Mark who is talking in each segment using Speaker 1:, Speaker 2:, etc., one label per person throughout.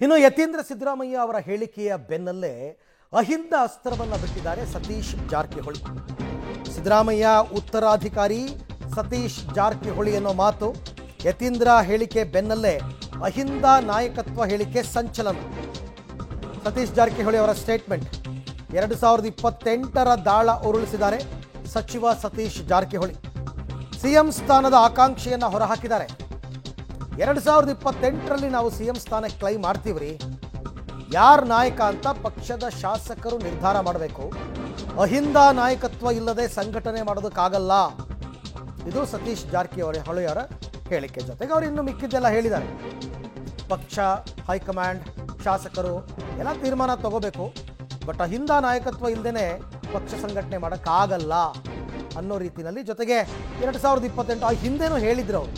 Speaker 1: ಇನ್ನು ಯತೀಂದ್ರ ಸಿದ್ದರಾಮಯ್ಯ ಅವರ ಹೇಳಿಕೆಯ ಬೆನ್ನಲ್ಲೇ ಅಹಿಂದ ಅಸ್ತ್ರವನ್ನು ಬಿಟ್ಟಿದ್ದಾರೆ ಸತೀಶ್ ಜಾರಕಿಹೊಳಿ. ಸಿದ್ದರಾಮಯ್ಯ ಉತ್ತರಾಧಿಕಾರಿ ಸತೀಶ್ ಜಾರಕಿಹೊಳಿ ಅನ್ನೋ ಮಾತು, ಯತೀಂದ್ರ ಹೇಳಿಕೆ ಬೆನ್ನಲ್ಲೇ ಅಹಿಂದ ನಾಯಕತ್ವ ಹೇಳಿಕೆ ಸಂಚಲನ. ಸತೀಶ್ ಜಾರಕಿಹೊಳಿ ಅವರ ಸ್ಟೇಟ್ಮೆಂಟ್. 2028ರ ದಾಳ ಉರುಳಿಸಿದ್ದಾರೆ ಸಚಿವ ಸತೀಶ್ ಜಾರಕಿಹೊಳಿ. ಸಿಎಂ ಸ್ಥಾನದ ಆಕಾಂಕ್ಷೆಯನ್ನು ಹೊರಹಾಕಿದ್ದಾರೆ. 2028ರಲ್ಲಿ ನಾವು ಸಿಎಂ ಸ್ಥಾನಕ್ಕೆ ಕ್ಲೈಮ್ ಮಾಡ್ತೀವ್ರಿ, ಯಾರ ನಾಯಕ ಅಂತ ಪಕ್ಷದ ಶಾಸಕರು ನಿರ್ಧಾರ ಮಾಡಬೇಕು. ಅಹಿಂದ ನಾಯಕತ್ವ ಇಲ್ಲದೆ ಸಂಘಟನೆ ಮಾಡೋದಕ್ಕಾಗಲ್ಲ. ಇದು ಸತೀಶ್ ಜಾರಕಿಹೊಳಿ ಅವರ ಹೇಳಿಕೆ. ಜೊತೆಗೆ ಅವರು ಇನ್ನು ಮಿಕ್ಕಿದ್ದೆಲ್ಲ ಹೇಳಿದ್ದಾರೆ. ಪಕ್ಷ ಹೈಕಮಾಂಡ್ ಶಾಸಕರು ಎಲ್ಲ ತೀರ್ಮಾನ ತಗೋಬೇಕು, ಬಟ್ ಅಹಿಂದ ನಾಯಕತ್ವ ಇಲ್ಲದೇ ಪಕ್ಷ ಸಂಘಟನೆ ಮಾಡೋಕ್ಕಾಗಲ್ಲ ಅನ್ನೋ ರೀತಿಯಲ್ಲಿ. ಜೊತೆಗೆ 2028 ಹಿಂದೆನೂ ಹೇಳಿದ್ರು ಅವರು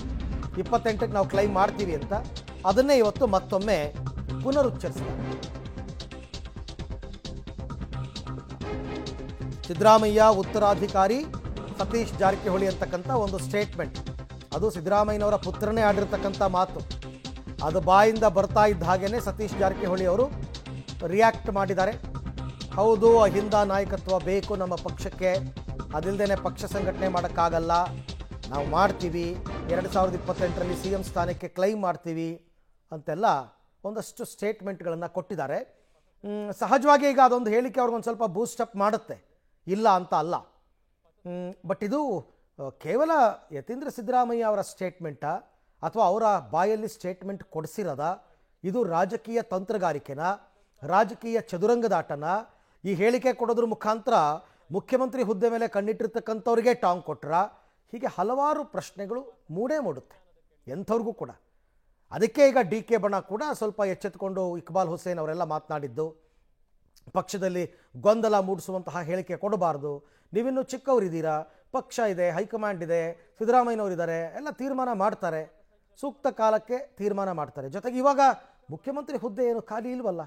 Speaker 1: 28ಕ್ಕೆ ನಾವು ಕ್ಲೈಮ್ ಮಾಡ್ತೀವಿ ಅಂತ. ಅದನ್ನೇ ಇವತ್ತು ಮತ್ತೊಮ್ಮೆ ಪುನರುಚ್ಚರಿಸಿದ್ದಾರೆ. ಸಿದ್ದರಾಮಯ್ಯ ಉತ್ತರಾಧಿಕಾರಿ ಸತೀಶ್ ಜಾರಕಿಹೊಳಿ ಅಂತಕ್ಕಂಥ ಒಂದು ಸ್ಟೇಟ್ಮೆಂಟ್. ಅದು ಸಿದ್ದರಾಮಯ್ಯನವರ ಪುತ್ರನೇ ಆಡಿರ್ತಕ್ಕಂಥ ಮಾತು. ಅದು ಬಾಯಿಂದ ಬರ್ತಾ ಇದ್ದ ಹಾಗೇನೆ ಸತೀಶ್ ಜಾರಕಿಹೊಳಿ ಅವರು ರಿಯಾಕ್ಟ್ ಮಾಡಿದ್ದಾರೆ. ಹೌದು, ಅಹಿಂದ ನಾಯಕತ್ವ ಬೇಕು ನಮ್ಮ ಪಕ್ಷಕ್ಕೆ, ಅದಿಲ್ಲದೇ ಪಕ್ಷ ಸಂಘಟನೆ ಮಾಡೋಕ್ಕಾಗಲ್ಲ, ನಾವು ಮಾಡ್ತೀವಿ, 2028ರಲ್ಲಿ ಸಿ ಎಂ ಸ್ಥಾನಕ್ಕೆ ಕ್ಲೈಮ್ ಮಾಡ್ತೀವಿ ಅಂತೆಲ್ಲ ಒಂದಷ್ಟು ಸ್ಟೇಟ್ಮೆಂಟ್ಗಳನ್ನು ಕೊಟ್ಟಿದ್ದಾರೆ. ಸಹಜವಾಗಿ ಈಗ ಅದೊಂದು ಹೇಳಿಕೆ ಅವ್ರಿಗೊಂದು ಸ್ವಲ್ಪ ಬೂಸ್ಟಪ್ ಮಾಡುತ್ತೆ, ಇಲ್ಲ ಅಂತ ಅಲ್ಲ. ಬಟ್ ಇದು ಕೇವಲ ಯತೀಂದ್ರ ಸಿದ್ದರಾಮಯ್ಯ ಅವರ ಸ್ಟೇಟ್ಮೆಂಟಾ ಅಥವಾ ಅವರ ಬಾಯಲ್ಲಿ ಸ್ಟೇಟ್ಮೆಂಟ್ ಕೊಡಿಸಿರೋದ? ಇದು ರಾಜಕೀಯ ತಂತ್ರಗಾರಿಕೆನ, ರಾಜಕೀಯ ಚದುರಂಗದಾಟನ? ಈ ಹೇಳಿಕೆ ಕೊಡೋದ್ರ ಮುಖಾಂತರ ಮುಖ್ಯಮಂತ್ರಿ ಹುದ್ದೆ ಮೇಲೆ ಕಣ್ಣಿಟ್ಟಿರ್ತಕ್ಕಂಥವ್ರಿಗೆ ಟಾಂಗ್ ಕೊಟ್ರ? ಹೀಗೆ ಹಲವಾರು ಪ್ರಶ್ನೆಗಳು ಮೂಡುತ್ತೆ ಎಂಥವ್ರಿಗೂ ಕೂಡ. ಅದಕ್ಕೆ ಈಗ ಡಿ ಕೆ ಬಣ ಕೂಡ ಸ್ವಲ್ಪ ಎಚ್ಚೆತ್ತುಕೊಂಡು ಇಕ್ಬಾಲ್ ಹುಸೇನ್ ಅವರೆಲ್ಲ ಮಾತನಾಡಿದ್ದು, ಪಕ್ಷದಲ್ಲಿ ಗೊಂದಲ ಮೂಡಿಸುವಂತಹ ಹೇಳಿಕೆ ಕೊಡಬಾರ್ದು, ನೀವಿನ್ನೂ ಚಿಕ್ಕವರಿದ್ದೀರಾ, ಪಕ್ಷ ಇದೆ, ಹೈಕಮಾಂಡ್ ಇದೆ, ಸಿದ್ದರಾಮಯ್ಯನವರಿದ್ದಾರೆ, ಎಲ್ಲ ತೀರ್ಮಾನ ಮಾಡ್ತಾರೆ, ಸೂಕ್ತ ಕಾಲಕ್ಕೆ ತೀರ್ಮಾನ ಮಾಡ್ತಾರೆ. ಜೊತೆಗೆ ಇವಾಗ ಮುಖ್ಯಮಂತ್ರಿ ಹುದ್ದೆ ಏನು ಖಾಲಿ ಇಲ್ವಲ್ಲ,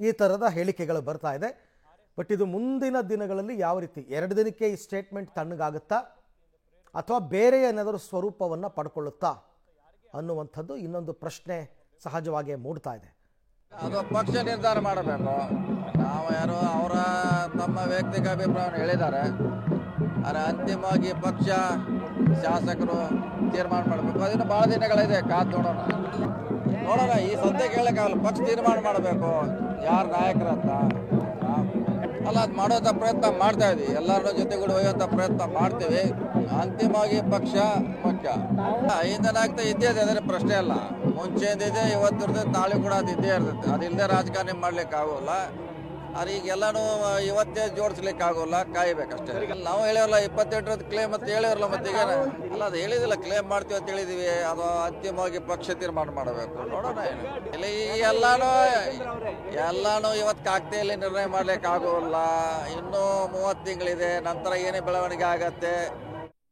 Speaker 1: ಈ ಥರದ ಹೇಳಿಕೆಗಳು ಬರ್ತಾ ಇದೆ. ಬಟ್ ಇದು ಮುಂದಿನ ದಿನಗಳಲ್ಲಿ ಯಾವ ರೀತಿ 2 ದಿನಕ್ಕೆ ಈ ಸ್ಟೇಟ್ಮೆಂಟ್ ತಣ್ಣಗಾಗುತ್ತಾ ಅಥವಾ ಬೇರೆ ಏನಾದರೂ ಸ್ವರೂಪವನ್ನು ಪಡ್ಕೊಳ್ಳುತ್ತಾ ಅನ್ನುವಂಥದ್ದು ಇನ್ನೊಂದು ಪ್ರಶ್ನೆ ಸಹಜವಾಗಿ ಮೂಡ್ತಾ ಇದೆ.
Speaker 2: ಅದು ಪಕ್ಷ ನಿರ್ಧಾರ ಮಾಡಬೇಕು. ನಾವು ಯಾರು ಅವರ ತಮ್ಮ ವ್ಯಕ್ತಿಗತ ಅಭಿಪ್ರಾಯವನ್ನು ಹೇಳಿದ್ದಾರೆ, ಆದರೆ ಅಂತಿಮವಾಗಿ ಪಕ್ಷ ಶಾಸಕರು ತೀರ್ಮಾನ ಮಾಡಬೇಕು. ಅದನ್ನು ಭಾಳ ದಿನಗಳಿದೆ, ಕಾದು ನೋಡೋಣ. ಈ ಸದ್ಯಕ್ಕೆ ಹೇಳೋಕ್ಕಾಗಲ್ಲ, ಪಕ್ಷ ತೀರ್ಮಾನ ಮಾಡಬೇಕು ಯಾರು ನಾಯಕರಂತ. ಅಲ್ಲ, ಅದು ಮಾಡೋಂಥ ಪ್ರಯತ್ನ ಮಾಡ್ತಾ ಇದ್ವಿ, ಎಲ್ಲರ ಜೊತೆಗೂಡಿ ಒಯ್ಯುವಂಥ ಪ್ರಯತ್ನ ಮಾಡ್ತೀವಿ. ಅಂತಿಮವಾಗಿ ಪಕ್ಷ ಮುಖ್ಯ. ಅಹಿಂದ ನಾಯಕತ್ವ ಇದ್ದೇ ಇದೆ, ಅದರ ಪ್ರಶ್ನೆ ಅಲ್ಲ. ಮುಂಚೆಂದಿದೆ, ಇವತ್ತಿರ್ತದೆ, ನಾಳೆ ಕೂಡ ಅದು ಇದ್ದೇ ಇರ್ತೈತೆ. ಅದಿಲ್ಲದೆ ರಾಜಕಾರಣ ಮಾಡ್ಲಿಕ್ಕೆ ಆಗೋಲ್ಲ. ಆದರೆ ಈಗೆಲ್ಲನೂ ಇವತ್ತೇ ಜೋಡಿಸ್ಲಿಕ್ಕೆ ಆಗೋಲ್ಲ, ಕಾಯ್ಬೇಕಷ್ಟೇ. ನಾವು ಹೇಳಿರಲ್ಲ 28ರದ ಕ್ಲೇಮ್ ಅಂತ ಹೇಳಿರಲ್ಲ, ಮತ್ತೀಗ ಅಲ್ಲ ಅದು ಹೇಳಿದಿಲ್ಲ, ಕ್ಲೇಮ್ ಮಾಡ್ತೀವಿ ಅಂತ ಹೇಳಿದೀವಿ. ಅದು ಅಂತಿಮವಾಗಿ ಪಕ್ಷ ತೀರ್ಮಾನ ಮಾಡಬೇಕು. ನೋಡೋಣ. ಇಲ್ಲಿ ಎಲ್ಲಾನು ಇವತ್ತು ಕಾಗ್ದೆಯಲ್ಲಿ ನಿರ್ಣಯ ಮಾಡ್ಲಿಕ್ಕೆ ಆಗೋಲ್ಲ. ಇನ್ನೂ 30 ತಿಂಗಳಿದೆ, ನಂತರ ಏನೇ ಬೆಳವಣಿಗೆ ಆಗತ್ತೆ